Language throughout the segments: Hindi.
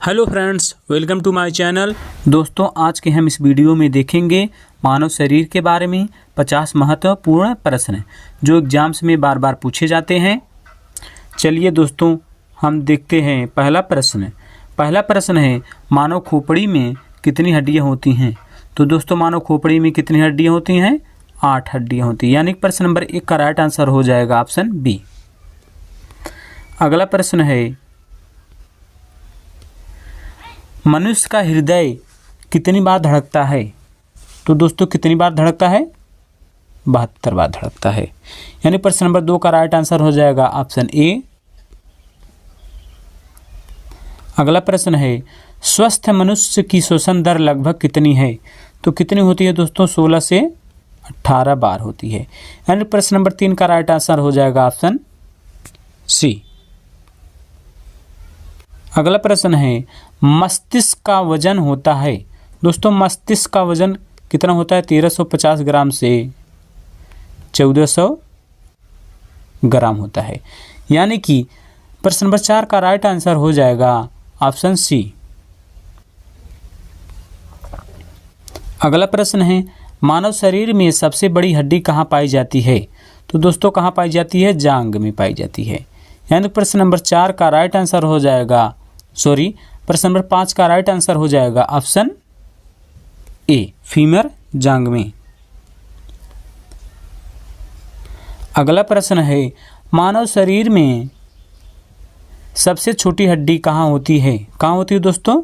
Hello friends, welcome to my channel. दोस्तों, आज के हम इस वीडियो में देखेंगे मानव शरीर के बारे में 50 महत्वपूर्ण प्रश्न जो एग्जाम्स में बार बार पूछे जाते हैं। चलिए दोस्तों, हम देखते हैं पहला प्रश्न है मानव खोपड़ी में कितनी हड्डियां होती हैं। तो दोस्तों, मानव खोपड़ी में कितनी हड्डियां होती हैं? 8 हड्डियां होती हैं। यानी प्रश्न नंबर 1 का राइट आंसर हो जाएगा ऑप्शन बी। अगला प्रश्न है मनुष्य का हृदय कितनी बार धड़कता है? तो दोस्तों, कितनी बार धड़कता है? 72 बार धड़कता है। यानी प्रश्न नंबर 2 का राइट आंसर हो जाएगा ऑप्शन ए। अगला प्रश्न है स्वस्थ मनुष्य की श्वसन दर लगभग कितनी है? तो कितनी होती है दोस्तों? 16 से 18 बार होती है। यानी प्रश्न नंबर 3 का राइट आंसर हो जाएगा ऑप्शन सी। अगला प्रश्न है मस्तिष्क का वजन होता है। दोस्तों, मस्तिष्क का वजन कितना होता है? 1350 ग्राम से 1400 ग्राम होता है। यानी कि प्रश्न नंबर 4 का राइट आंसर हो जाएगा ऑप्शन सी। अगला प्रश्न है मानव शरीर में सबसे बड़ी हड्डी कहाँ पाई जाती है? तो दोस्तों, कहाँ पाई जाती है? जांघ में पाई जाती है। यानी प्रश्न नंबर 4 का राइट आंसर हो जाएगा प्रश्न नंबर 5 का राइट आंसर हो जाएगा ऑप्शन ए, फीमर, जांघ में। अगला प्रश्न है मानव शरीर में सबसे छोटी हड्डी कहाँ होती है? कहाँ होती है दोस्तों?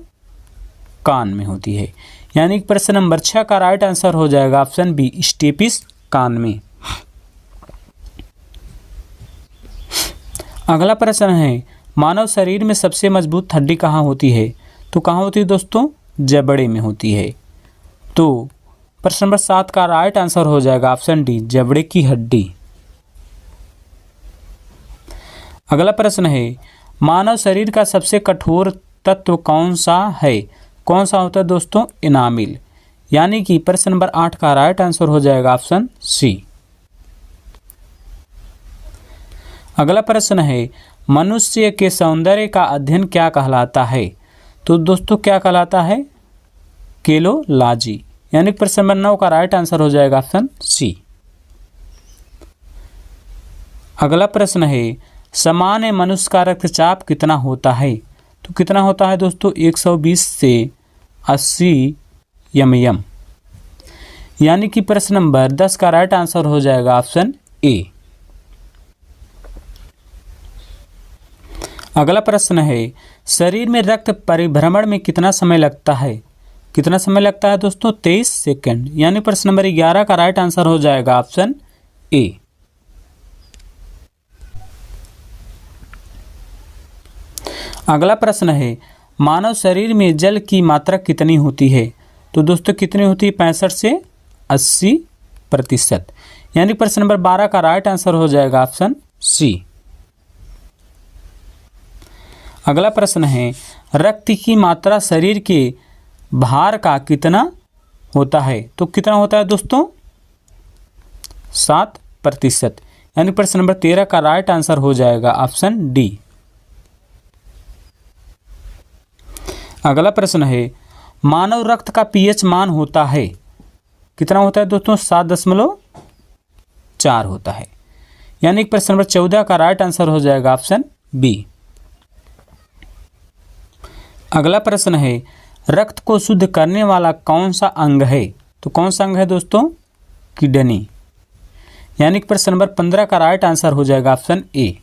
कान में होती है। यानी प्रश्न नंबर 6 का राइट आंसर हो जाएगा ऑप्शन बी, स्टेपिस, कान में। अगला प्रश्न है मानव शरीर में सबसे मजबूत हड्डी कहाँ होती है? तो कहाँ होती है दोस्तों? जबड़े में होती है। तो प्रश्न नंबर 7 का राइट आंसर हो जाएगा ऑप्शन डी, जबड़े की हड्डी। अगला प्रश्न है मानव शरीर का सबसे कठोर तत्व कौन सा है? कौन सा होता है दोस्तों? इनामिल। यानी कि प्रश्न नंबर 8 का राइट आंसर हो जाएगा ऑप्शन सी। अगला प्रश्न है मनुष्य के सौंदर्य का अध्ययन क्या कहलाता है? तो दोस्तों, क्या कहलाता है? केलोलॉजी। यानी प्रश्न नंबर 9 का राइट आंसर हो जाएगा ऑप्शन सी। अगला प्रश्न है सामान्य मनुष्य का रक्तचाप कितना होता है? तो कितना होता है दोस्तों? 120 से 80 mm। यानी कि प्रश्न नंबर 10 का राइट आंसर हो जाएगा ऑप्शन ए। अगला प्रश्न है शरीर में रक्त परिभ्रमण में कितना समय लगता है? कितना समय लगता है दोस्तों? 23 सेकंड। यानी प्रश्न नंबर 11 का राइट आंसर हो जाएगा ऑप्शन ए। अगला प्रश्न है मानव शरीर में जल की मात्रा कितनी होती है? तो दोस्तों, कितनी होती है? 65 से 80%। यानी प्रश्न नंबर 12 का राइट आंसर हो जाएगा ऑप्शन सी। अगला प्रश्न है रक्त की मात्रा शरीर के भार का कितना होता है? तो कितना होता है दोस्तों? 7%। यानी प्रश्न नंबर 13 का राइट आंसर हो जाएगा ऑप्शन डी। अगला प्रश्न है मानव रक्त का पीएच मान होता है, कितना होता है दोस्तों? 7.4 होता है। यानी प्रश्न नंबर 14 का राइट आंसर हो जाएगा ऑप्शन बी। अगला प्रश्न है रक्त को शुद्ध करने वाला कौन सा अंग है? तो कौन सा अंग है दोस्तों? किडनी। यानी प्रश्न नंबर 15 का राइट आंसर हो जाएगा ऑप्शन ए।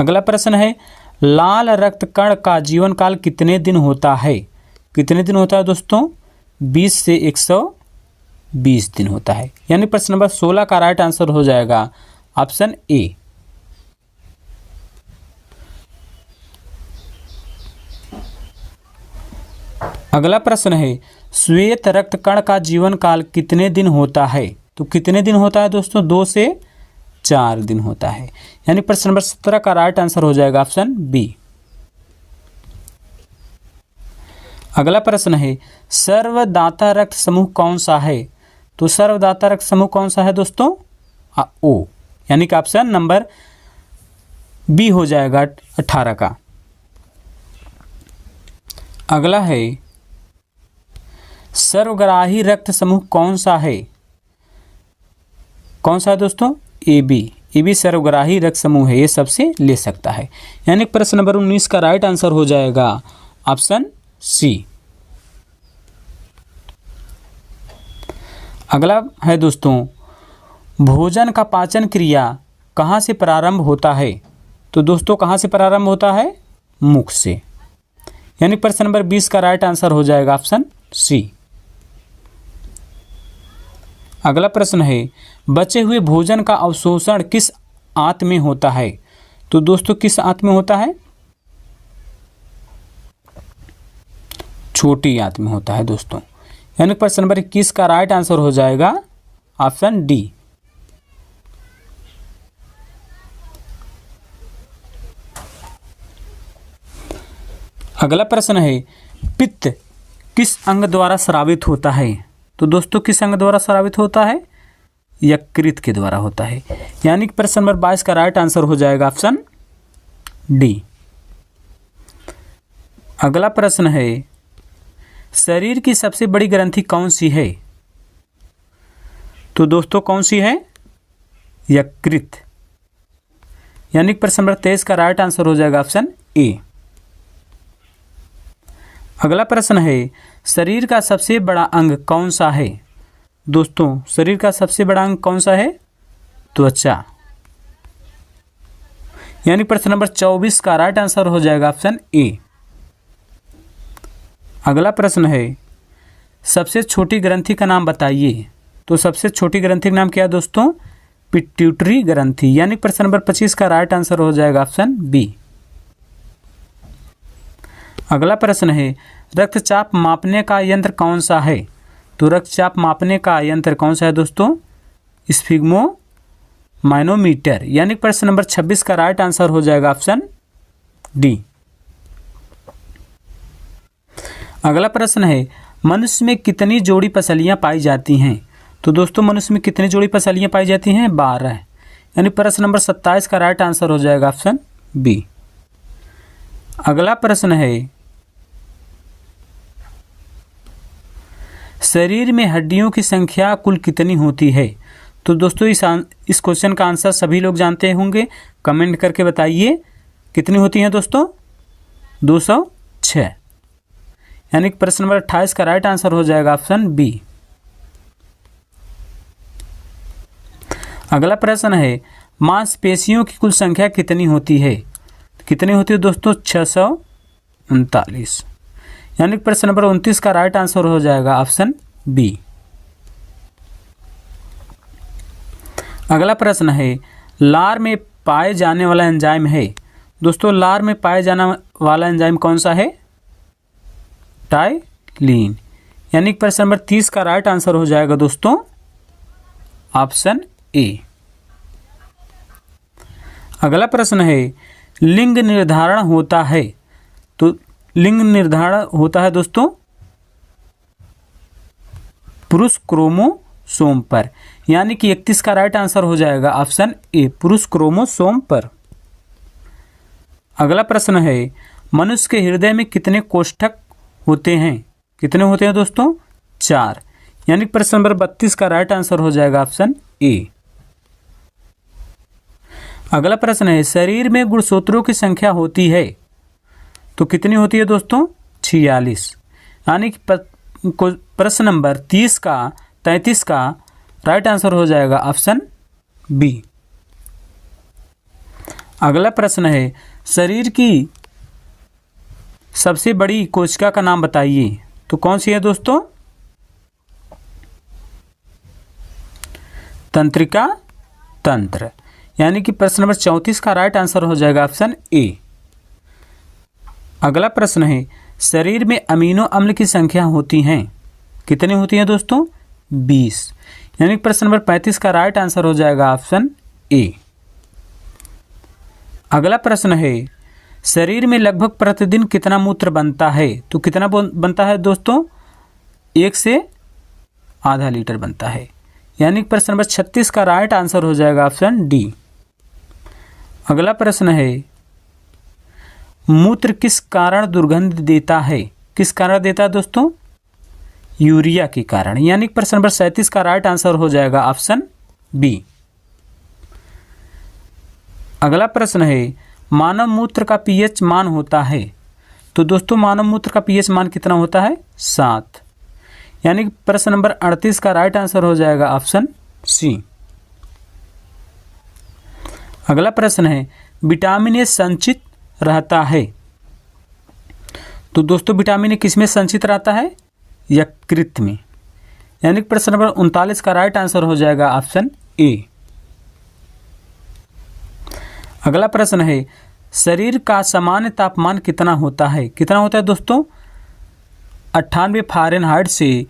अगला प्रश्न है लाल रक्त कण का जीवन काल कितने दिन होता है? कितने दिन होता है दोस्तों? 20 से 120 दिन होता है। यानी प्रश्न नंबर 16 का राइट आंसर हो जाएगा ऑप्शन ए। अगला प्रश्न है श्वेत रक्त कण का जीवन काल कितने दिन होता है? तो कितने दिन होता है दोस्तों? 2 से 4 दिन होता है। यानी प्रश्न नंबर 17 का राइट आंसर हो जाएगा ऑप्शन बी। अगला प्रश्न है सर्वदाता रक्त समूह कौन सा है? तो सर्वदाता रक्त समूह कौन सा है दोस्तों? ओ। यानी कि ऑप्शन नंबर बी हो जाएगा 18 का। अगला है सर्वग्राही रक्त समूह कौन सा है? कौन सा है दोस्तों? ए बी सर्वग्राही रक्त समूह है, ये सबसे ले सकता है। यानी प्रश्न नंबर 19 का राइट आंसर हो जाएगा ऑप्शन सी। अगला है दोस्तों, भोजन का पाचन क्रिया कहाँ से प्रारंभ होता है? तो दोस्तों कहाँ से प्रारंभ होता है? मुख से। यानी प्रश्न नंबर 20 का राइट आंसर हो जाएगा ऑप्शन सी। अगला प्रश्न है, बचे हुए भोजन का अवशोषण किस आंत में होता है? तो दोस्तों किस आंत में होता है? छोटी आंत में होता है दोस्तों। यानी प्रश्न नंबर 21 का राइट आंसर हो जाएगा ऑप्शन डी। अगला प्रश्न है, पित्त किस अंग द्वारा स्रावित होता है? तो दोस्तों किस अंग द्वारा स्रावित होता है? यकृत के द्वारा होता है। यानी कि प्रश्न नंबर 22 का राइट आंसर हो जाएगा ऑप्शन डी। अगला प्रश्न है, शरीर की सबसे बड़ी ग्रंथि कौन सी है? तो दोस्तों कौन सी है? यकृत। यानी कि प्रश्न नंबर 23 का राइट आंसर हो जाएगा ऑप्शन ए। अगला प्रश्न है, शरीर का सबसे बड़ा अंग कौन सा है? दोस्तों शरीर का सबसे बड़ा अंग कौन सा है? त्वचा। यानी प्रश्न नंबर 24 का राइट आंसर हो जाएगा ऑप्शन ए। अगला प्रश्न है, सबसे छोटी ग्रंथि का नाम बताइए। तो सबसे छोटी ग्रंथि का नाम क्या है दोस्तों? पिट्यूटरी ग्रंथि। यानी प्रश्न नंबर 25 का राइट आंसर हो जाएगा ऑप्शन बी। अगला प्रश्न है, रक्तचाप मापने का यंत्र कौन सा है? तो रक्तचाप मापने का यंत्र कौन सा है दोस्तों? स्फिग्मोमाइनोमीटर। यानी प्रश्न नंबर 26 का राइट आंसर हो जाएगा ऑप्शन डी। अगला प्रश्न है, मनुष्य में कितनी जोड़ी पसलियां पाई जाती हैं? तो दोस्तों मनुष्य में कितनी जोड़ी पसलियां पाई जाती हैं? 12। यानी प्रश्न नंबर 27 का राइट आंसर हो जाएगा ऑप्शन बी। अगला प्रश्न है, शरीर में हड्डियों की संख्या कुल कितनी होती है? तो दोस्तों इस क्वेश्चन का आंसर सभी लोग जानते होंगे, कमेंट करके बताइए कितनी होती हैं दोस्तों? 206। यानी प्रश्न नंबर 28 का राइट आंसर हो जाएगा ऑप्शन बी। अगला प्रश्न है, मांसपेशियों की कुल संख्या कितनी होती है? कितनी होती है दोस्तों? 639। यानी प्रश्न नंबर 29 का राइट आंसर हो जाएगा ऑप्शन बी। अगला प्रश्न है, लार में पाए जाने वाला एंजाइम है। दोस्तों लार में पाए जाने वाला एंजाइम कौन सा है? टाइलिन। यानी प्रश्न नंबर 30 का राइट आंसर हो जाएगा दोस्तों ऑप्शन ए। अगला प्रश्न है, लिंग निर्धारण होता है। तो लिंग निर्धारण होता है दोस्तों पुरुष क्रोमोसोम पर। यानी कि 31 का राइट आंसर हो जाएगा ऑप्शन ए, पुरुष क्रोमोसोम पर। अगला प्रश्न है, मनुष्य के हृदय में कितने कोष्ठक होते हैं? कितने होते हैं दोस्तों? 4। यानी प्रश्न नंबर 32 का राइट आंसर हो जाएगा ऑप्शन ए। अगला प्रश्न है, शरीर में गुणसूत्रों की संख्या होती है तो कितनी होती है दोस्तों? 46। यानी कि प्रश्न नंबर 33 का राइट आंसर हो जाएगा ऑप्शन बी। अगला प्रश्न है, शरीर की सबसे बड़ी कोशिका का नाम बताइए। तो कौन सी है दोस्तों? तंत्रिका तंत्र। यानी कि प्रश्न नंबर 34 का राइट आंसर हो जाएगा ऑप्शन ए। अगला प्रश्न है, शरीर में अमीनो अम्ल की संख्या होती हैं। कितनी होती हैं दोस्तों? 20। यानी प्रश्न नंबर 35 का राइट आंसर हो जाएगा ऑप्शन ए। अगला प्रश्न है, शरीर में लगभग प्रतिदिन कितना मूत्र बनता है? तो कितना बनता है दोस्तों? 1 से आधा लीटर बनता है। यानी प्रश्न नंबर 36 का राइट आंसर हो जाएगा ऑप्शन डी। अगला प्रश्न है, मूत्र किस कारण दुर्गंध देता है? किस कारण देता है दोस्तों? यूरिया के कारण। यानी प्रश्न नंबर 37 का राइट आंसर हो जाएगा ऑप्शन बी। अगला प्रश्न है, मानव मूत्र का पीएच मान होता है? तो दोस्तों मानव मूत्र का पीएच मान कितना होता है? 7। यानी प्रश्न नंबर 38 का राइट आंसर हो जाएगा ऑप्शन सी। अगला प्रश्न है, विटामिन ए संचित रहता है? तो दोस्तों विटामिन ए किसमें संचित रहता है? यकृत में। यानी प्रश्न नंबर 39 का राइट आंसर हो जाएगा ऑप्शन ए। अगला प्रश्न है, शरीर का सामान्य तापमान कितना होता है? कितना होता है दोस्तों? 98 फ़ारेनहाइट से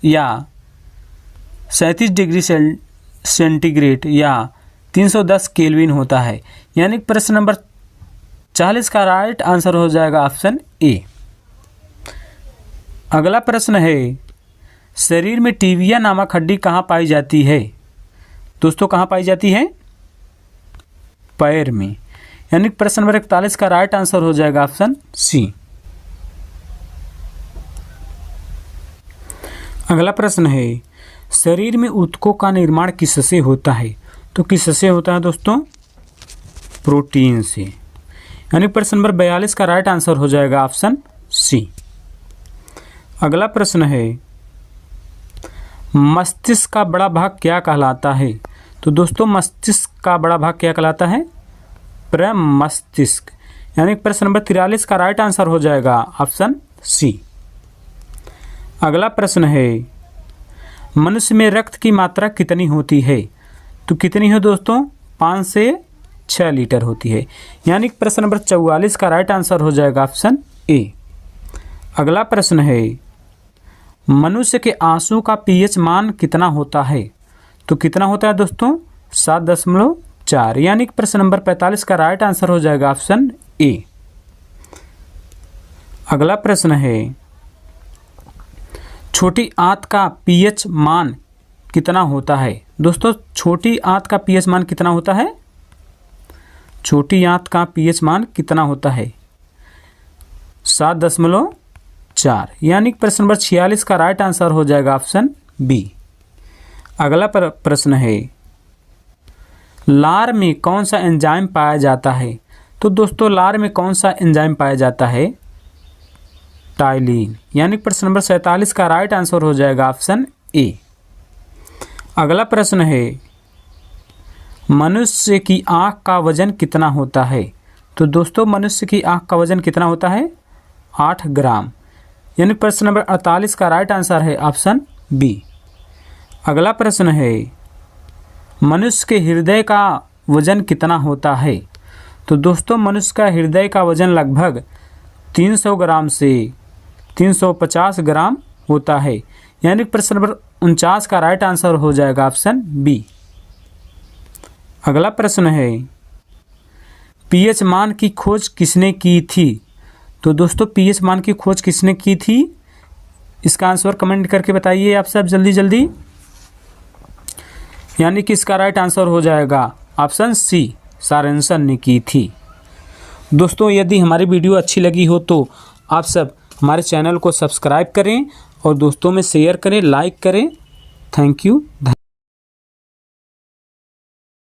या 37 डिग्री सेंटीग्रेड या 310 केल्विन होता है। यानी प्रश्न नंबर 40 का राइट आंसर हो जाएगा ऑप्शन ए। अगला प्रश्न है, शरीर में टिबिया नामक हड्डी कहाँ पाई जाती है? दोस्तों कहाँ पाई जाती है? पैर में। यानी प्रश्न नंबर 41 का राइट आंसर हो जाएगा ऑप्शन सी। अगला प्रश्न है, शरीर में ऊतकों का निर्माण किससे होता है? तो किससे होता है दोस्तों? प्रोटीन से। यानी प्रश्न नंबर 42 का राइट आंसर हो जाएगा ऑप्शन सी। अगला प्रश्न है, मस्तिष्क का बड़ा भाग क्या कहलाता है? तो दोस्तों मस्तिष्क का बड़ा भाग क्या कहलाता है? प्रमस्तिष्क। यानी प्रश्न नंबर 43 का राइट आंसर हो जाएगा ऑप्शन सी। अगला प्रश्न है, मनुष्य में रक्त की मात्रा कितनी होती है? तो कितनी है दोस्तों? 5 से 6 लीटर होती है। यानी प्रश्न नंबर 44 का राइट आंसर हो जाएगा ऑप्शन ए। अगला प्रश्न है, मनुष्य के आंसू का पीएच मान कितना होता है? तो कितना होता है दोस्तों? 7.4। यानी प्रश्न नंबर 45 का राइट आंसर हो जाएगा ऑप्शन ए। अगला प्रश्न है, छोटी आंत का पीएच मान कितना होता है? दोस्तों छोटी आंत का पीएच मान कितना होता है? छोटी आंत का पीएच मान कितना होता है? 7.4। यानी प्रश्न नंबर 46 का राइट आंसर हो जाएगा ऑप्शन बी। अगला प्रश्न है, लार में कौन सा एंजाइम पाया जाता है? तो दोस्तों लार में कौन सा एंजाइम पाया जाता है? टाइलिन। यानी प्रश्न नंबर 47 का राइट आंसर हो जाएगा ऑप्शन ए। अगला प्रश्न है, मनुष्य की आँख का वजन कितना होता है? तो दोस्तों मनुष्य की आँख का वजन कितना होता है? 8 ग्राम। यानी प्रश्न नंबर 48 का राइट आंसर है ऑप्शन बी। अगला प्रश्न है, मनुष्य के हृदय का वजन कितना होता है? तो दोस्तों मनुष्य का हृदय का वजन लगभग 300 ग्राम से 350 ग्राम होता है। यानी प्रश्न नंबर 49 का राइट आंसर हो जाएगा ऑप्शन बी। अगला प्रश्न है, पीएच मान की खोज किसने की थी? तो दोस्तों पीएच मान की खोज किसने की थी? इसका आंसर कमेंट करके बताइए आप सब जल्दी जल्दी। यानी कि इसका राइट आंसर हो जाएगा ऑप्शन सी, सॉरेनसन ने की थी। दोस्तों यदि हमारी वीडियो अच्छी लगी हो तो आप सब हमारे चैनल को सब्सक्राइब करें और दोस्तों में शेयर करें, लाइक करें। Thank you.